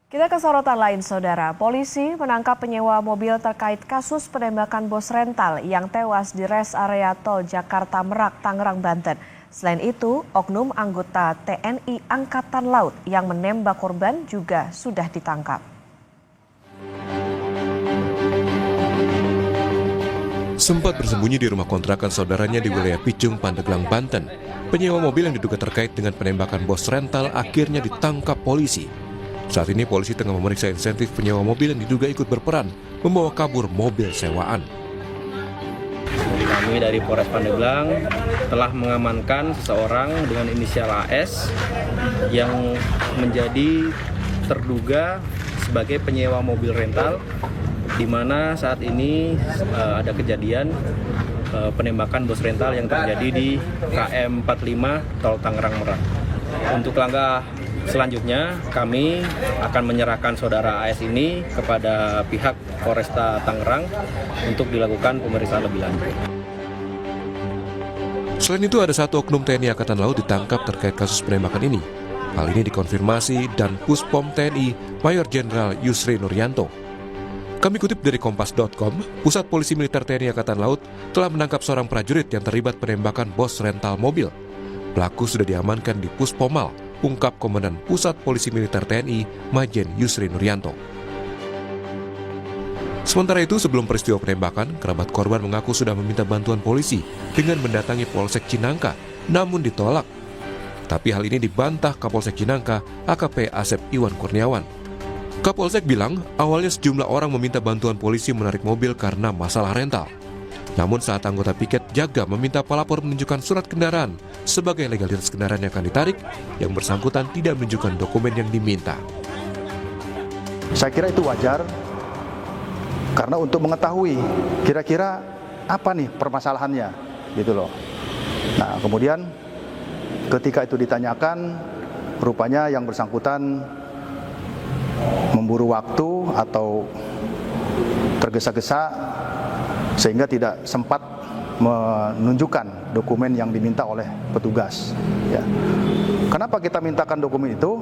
Kita ke sorotan lain, Saudara. Polisi menangkap penyewa mobil terkait kasus penembakan bos rental yang tewas di res area tol Jakarta Merak, Tangerang, Banten. Selain itu, oknum anggota TNI Angkatan Laut yang menembak korban juga sudah ditangkap. Sempat bersembunyi di rumah kontrakan saudaranya di wilayah Picung, Pandeglang, Banten. Penyewa mobil yang diduga terkait dengan penembakan bos rental akhirnya ditangkap polisi. Saat ini polisi tengah memeriksa insentif penyewa mobil yang diduga ikut berperan membawa kabur mobil sewaan. Kami dari Polres Pandeglang telah mengamankan seseorang dengan inisial AS yang menjadi terduga sebagai penyewa mobil rental, di mana saat ini ada kejadian penembakan bos rental yang terjadi di KM 45 Tol Tangerang Merak. Untuk langkah selanjutnya, kami akan menyerahkan saudara AS ini kepada pihak Polresta Tangerang untuk dilakukan pemeriksaan lebih lanjut. Selain itu, ada satu oknum TNI Angkatan Laut ditangkap terkait kasus penembakan ini. Hal ini dikonfirmasi dan Puspom TNI Mayor Jenderal Yusri Nuryanto. Kami kutip dari Kompas.com, Pusat Polisi Militer TNI Angkatan Laut telah menangkap seorang prajurit yang terlibat penembakan bos rental mobil. Pelaku sudah diamankan di Puspomal, ungkap Komandan Pusat Polisi Militer TNI Majen Yusri Nuryanto. Sementara itu, sebelum peristiwa penembakan, kerabat korban mengaku sudah meminta bantuan polisi dengan mendatangi Polsek Cinangka, namun ditolak. Tapi hal ini dibantah Kapolsek Cinangka, AKP Asep Iwan Kurniawan. Kapolsek bilang, awalnya sejumlah orang meminta bantuan polisi menarik mobil karena masalah rental. Namun saat anggota piket jaga meminta pelapor menunjukkan surat kendaraan sebagai legalitas kendaraan yang akan ditarik, yang bersangkutan tidak menunjukkan dokumen yang diminta. Saya kira itu wajar, karena untuk mengetahui kira-kira apa nih permasalahannya, gitu loh. Nah, kemudian ketika itu ditanyakan, rupanya yang bersangkutan memburu waktu atau tergesa-gesa sehingga tidak sempat menunjukkan dokumen yang diminta oleh petugas. Ya. Kenapa kita mintakan dokumen itu?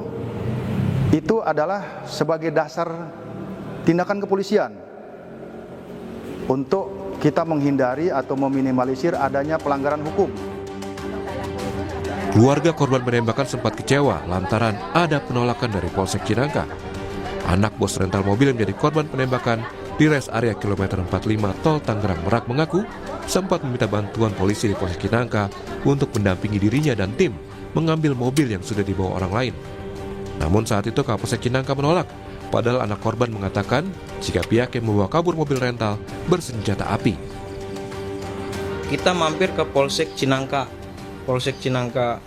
Itu adalah sebagai dasar tindakan kepolisian untuk kita menghindari atau meminimalisir adanya pelanggaran hukum. Keluarga korban penembakan sempat kecewa lantaran ada penolakan dari Polsek Cinangka. Anak bos rental mobil yang menjadi korban penembakan di res area kilometer 45 Tol Tangerang Merak mengaku sempat meminta bantuan polisi di Polsek Cinangka untuk mendampingi dirinya dan tim mengambil mobil yang sudah dibawa orang lain. Namun saat itu Kapolsek Cinangka menolak, padahal anak korban mengatakan jika pihak yang membawa kabur mobil rental bersenjata api. Kita mampir ke Polsek Cinangka. Polsek Cinangka.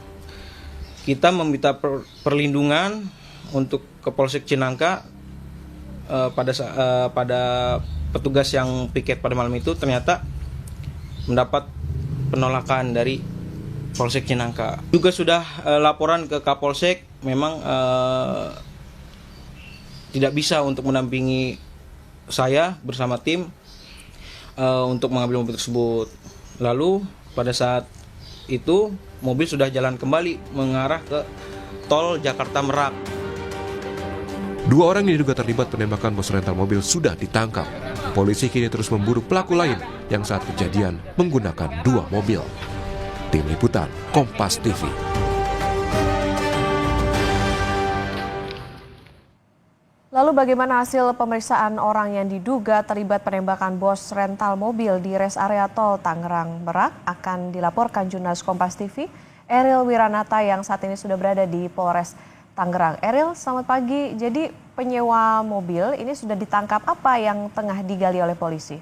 Kita meminta perlindungan untuk ke Polsek Cinangka. Pada petugas yang piket pada malam itu ternyata mendapat penolakan dari Polsek Cinangka. Juga sudah laporan ke Kapolsek, memang tidak bisa untuk mendampingi saya bersama tim untuk mengambil mobil tersebut. Lalu pada saat itu mobil sudah jalan kembali mengarah ke tol Jakarta Merak. Dua orang yang diduga terlibat penembakan bos rental mobil sudah ditangkap. Polisi kini terus memburu pelaku lain yang saat kejadian menggunakan dua mobil. Tim Liputan Kompas TV. Lalu bagaimana hasil pemeriksaan orang yang diduga terlibat penembakan bos rental mobil di res area tol Tangerang Merak akan dilaporkan jurnalis Kompas TV Eril Wiranata yang saat ini sudah berada di Polres Tangerang. Eril, selamat pagi. Jadi penyewa mobil ini sudah ditangkap, apa yang tengah digali oleh polisi?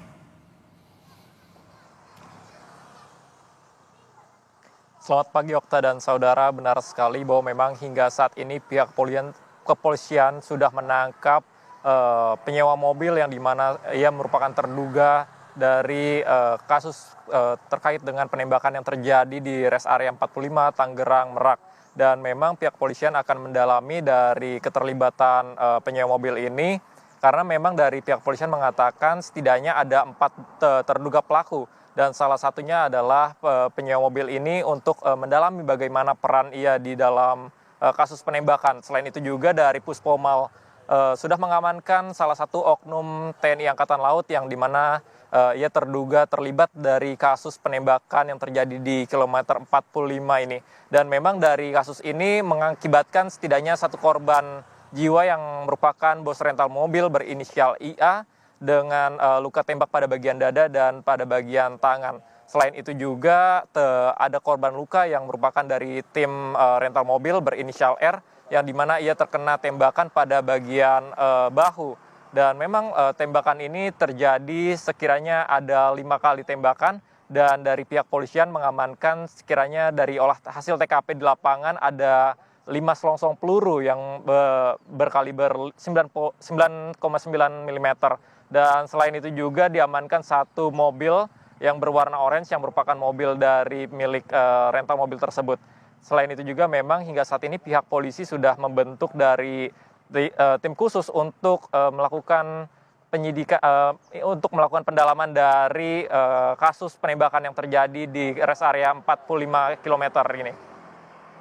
Selamat pagi Okta dan saudara, benar sekali bahwa memang hingga saat ini pihak kepolisian sudah menangkap penyewa mobil yang dimana ia merupakan terduga dari kasus terkait dengan penembakan yang terjadi di res area 45 Tangerang Merak. Dan memang pihak kepolisian akan mendalami dari keterlibatan penyewa mobil ini karena memang dari pihak kepolisian mengatakan setidaknya ada 4 terduga pelaku dan salah satunya adalah penyewa mobil ini untuk mendalami bagaimana peran ia di dalam kasus penembakan. Selain itu juga dari Puspomal sudah mengamankan salah satu oknum TNI Angkatan Laut yang dimana ia terduga terlibat dari kasus penembakan yang terjadi di kilometer 45 ini. Dan memang dari kasus ini mengakibatkan setidaknya satu korban jiwa yang merupakan bos rental mobil berinisial IA dengan luka tembak pada bagian dada dan pada bagian tangan. Selain itu juga ada korban luka yang merupakan dari tim rental mobil berinisial R yang dimana ia terkena tembakan pada bagian bahu. Dan memang tembakan ini terjadi sekiranya ada 5 kali tembakan dan dari pihak polisian mengamankan sekiranya dari hasil TKP di lapangan ada 5 selongsong peluru yang berkaliber 9,9 mm. Dan selain itu juga diamankan satu mobil yang berwarna orange yang merupakan mobil dari milik rental mobil tersebut. Selain itu juga memang hingga saat ini pihak polisi sudah membentuk dari tim khusus untuk melakukan penyidikan, untuk melakukan pendalaman dari kasus penembakan yang terjadi di rest area 45 km ini.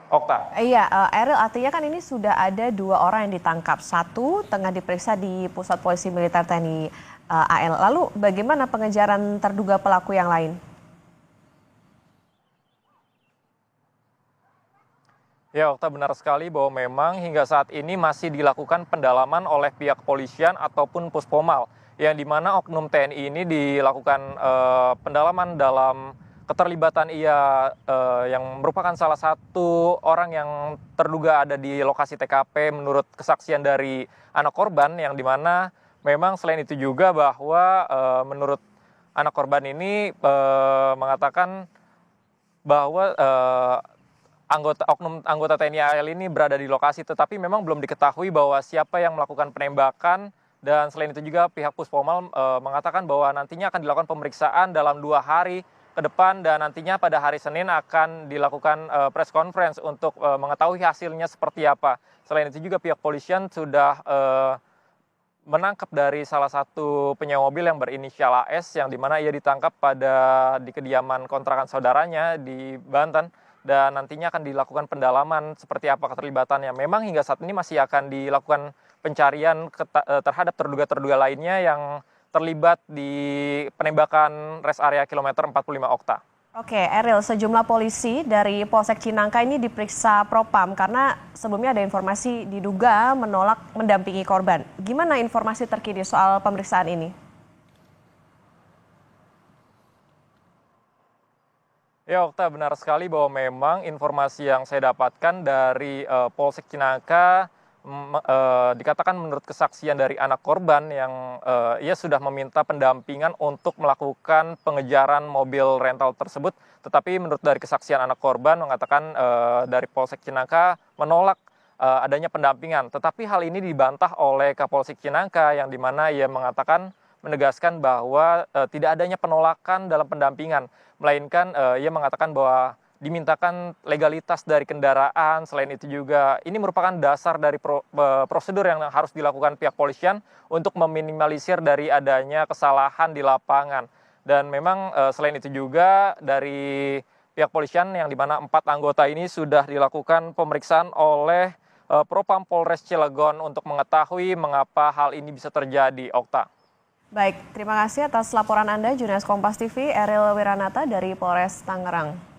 Okta. Iya, Eril, artinya kan ini sudah ada 2 orang yang ditangkap. Satu tengah diperiksa di Pusat Polisi Militer TNI AL. Lalu bagaimana pengejaran terduga pelaku yang lain? Ya, Okta, benar sekali bahwa memang hingga saat ini masih dilakukan pendalaman oleh pihak kepolisian ataupun Puspomal, yang dimana oknum TNI ini dilakukan pendalaman dalam keterlibatan ia yang merupakan salah satu orang yang terduga ada di lokasi TKP menurut kesaksian dari anak korban, yang dimana memang selain itu juga bahwa menurut anak korban ini mengatakan bahwa oknum anggota TNI AL ini berada di lokasi, tetapi memang belum diketahui bahwa siapa yang melakukan penembakan. Dan selain itu juga pihak Puspomal mengatakan bahwa nantinya akan dilakukan pemeriksaan dalam 2 hari ke depan dan nantinya pada hari Senin akan dilakukan press conference untuk mengetahui hasilnya seperti apa. Selain itu juga pihak polisian sudah menangkap dari salah satu penyewa mobil yang berinisial AS, yang dimana ia ditangkap di kediaman kontrakan saudaranya di Banten. Dan nantinya akan dilakukan pendalaman seperti apa keterlibatannya. Memang hingga saat ini masih akan dilakukan pencarian terhadap terduga-terduga lainnya yang terlibat di penembakan rest area kilometer 45 Okta. Oke, Eril, sejumlah polisi dari Polsek Cinangka ini diperiksa Propam karena sebelumnya ada informasi diduga menolak mendampingi korban. Gimana informasi terkini soal pemeriksaan ini? Ya, Okta, benar sekali bahwa memang informasi yang saya dapatkan dari Polsek Cinangka dikatakan menurut kesaksian dari anak korban yang ia sudah meminta pendampingan untuk melakukan pengejaran mobil rental tersebut. Tetapi menurut dari kesaksian anak korban mengatakan dari Polsek Cinangka menolak adanya pendampingan. Tetapi hal ini dibantah oleh Kapolsek Cinangka yang dimana ia menegaskan bahwa tidak adanya penolakan dalam pendampingan, melainkan ia mengatakan bahwa dimintakan legalitas dari kendaraan. Selain itu juga ini merupakan dasar dari prosedur yang harus dilakukan pihak polisian untuk meminimalisir dari adanya kesalahan di lapangan. Dan memang selain itu juga dari pihak polisian yang dimana 4 anggota ini sudah dilakukan pemeriksaan oleh Propam Polres Cilegon untuk mengetahui mengapa hal ini bisa terjadi, Okta. Baik, terima kasih atas laporan Anda, jurnalis Kompas TV, Eril Wiranata dari Polres Tangerang.